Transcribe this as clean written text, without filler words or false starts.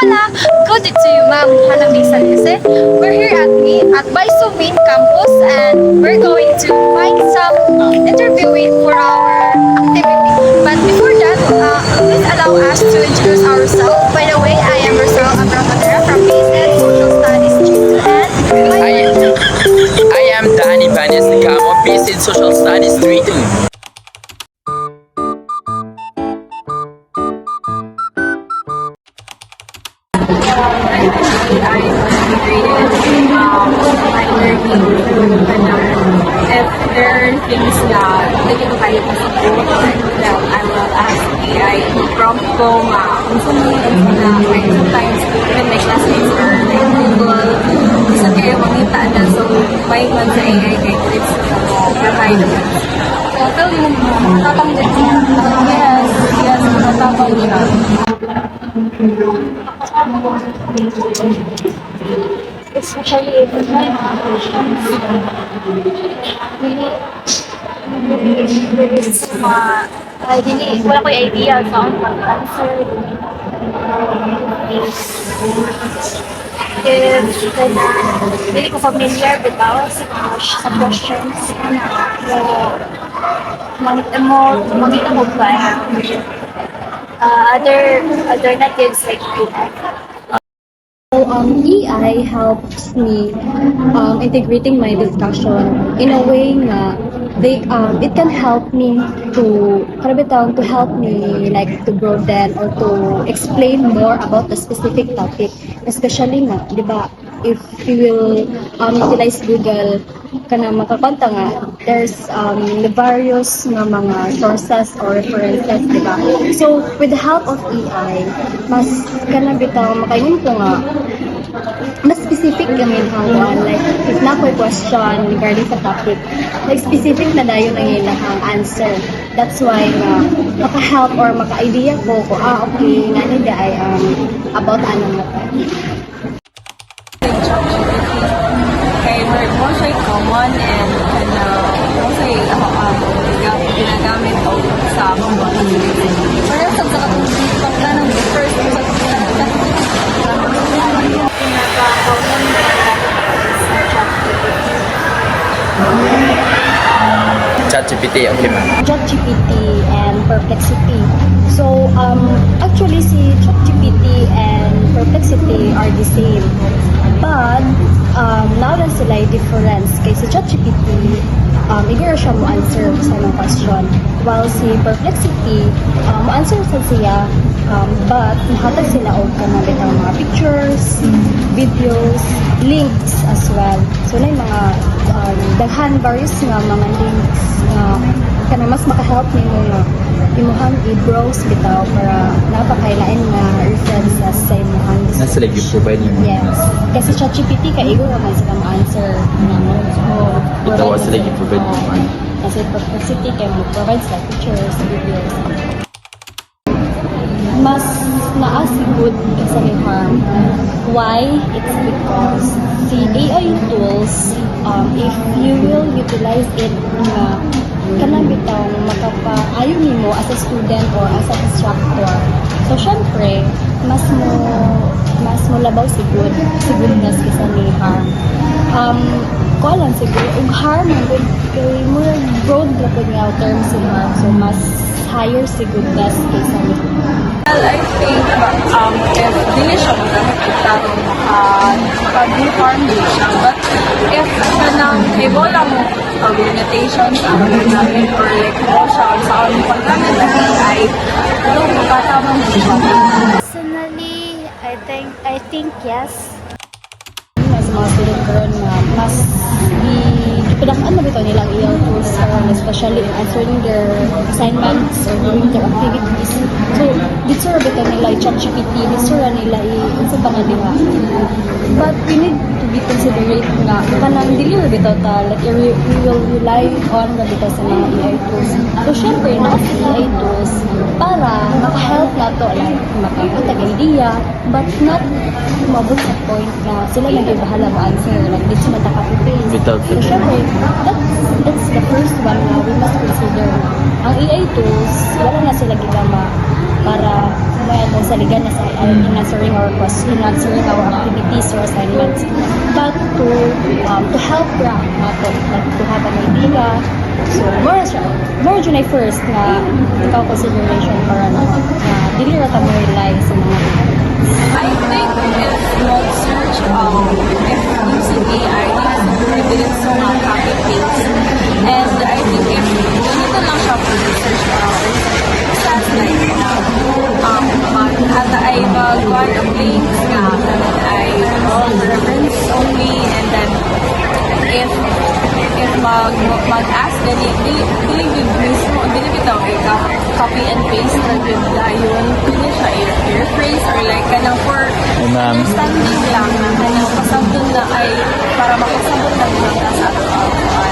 Hola! Good day to you, ma'am. Hanang Lisa Lise. We're here at Baiso Main Campus and we're going to find some interviewing for our activity. But before that, please allow us to introduce ourselves. By the way, I am Rosal Abramadera from BSN Social Studies G2 and I am Danny Banyas Nicamo, based in Social Studies 3. If there are things that hindi ko kaya pasagot, then I will ask AI prompt ko kung saan mo na sometimes even my classmates are like Google isa kayo makita na so may man sa AI kay tips provide so feel mo matatanggit siya yes matatanggit siya especially if wala ko yung idea sa answer. If hindi ko familiar with sa questions mangita mo ba other alternatives like So, EI helps me integrating my discussion in a way na it can help me to help me like to broaden or to explain more about the specific topic, especially nga, di ba, if you will utilize Google kana makakonta nga there's the various nga mga sources or references, di ba? So with the help of AI mas kana bitaw makaingon ko nga mas specific gamin hangwan like if na ko'y question regarding sa topic like specific na dayon ang ilang answer. That's why maka-help or maka-idea ko okay nga nila ay about ano nga kay more siya common and more siya ginagamit ko sa mga pero sa katong pagtanong the first ChatGPT, okay ma'am. ChatGPT and Perplexity. So, actually, si ChatGPT and Perplexity are the same. But, now lang sila yung difference. Kay si ChatGPT, igura siya mo answer sa mga question. While si Perplexity, mo answer sa siya, but nahatag sila og kanang mga pictures, videos, links as well. So, na yung mga daghan various nga mga links kana mas maka-help nimo nga imuhang i-browse bitaw para napakailain nga references sa imuhang Nasa like you provide yung yes kasi ChatGPT kay igo naman sila ma-answer itawa sila like you provide yung kasi Perplexity kay mo provide sa pictures, videos mas naasigod sa ni harm. Why? It's because the AI tools, if you will utilize it na kanang bitaw makapaayon nimo as a student or as a instructor. So syempre, mas mo labaw sigudness kaysa ni harm. Ko lang siguro, ug harm ang kay mo broad ra pud nga term si harm. So mas higher sigudness kaysa ni well, I think if dili siya magamit kita maka-harm din siya but if kanang ibola mo limitations ang paggamit or like mo siya sa ang paggamit ng AI doon makatabang din siya. Personally, I think yes. Mas mga student karon nga mas pinakaan na bitaw nilang iyaw tools especially in answering their assignments or doing their activities. So, dito ra bitaw nila ChatGPT, dito ra nila isa pa nga diha. But we need to be considerate nga kanang dili ra bitaw ta like we will rely on ra bitaw sa mga AI tools. So, syempre na sa AI tools para maka-help nato like makakita idea but not umabot sa point na sila lang yung bahala ma-answer like dito na taka-paste. So, syempre, that's the first one na we must consider. Ang AI tools, wala na sila gigama para well, saligan na sa in answering our questions, in answering our activities or assignments, but to help ra nato, like to have an idea. So more dyan ay first nga ikaw consideration para na dili ra ta mo rely sa mga I think if mag-search if using AI, it has evidence sa mga copy paste. And I think if ganito lang siya mag-search stats like at ay mag-one of links nga ay all reference only, and then if mag-ask dili good mismo dili bitaw kay copy and paste na good dayon dili siya i-rephrase or like kanang for ma'am. understanding lang na kanang pasabton na ay para makasabot lang sa ato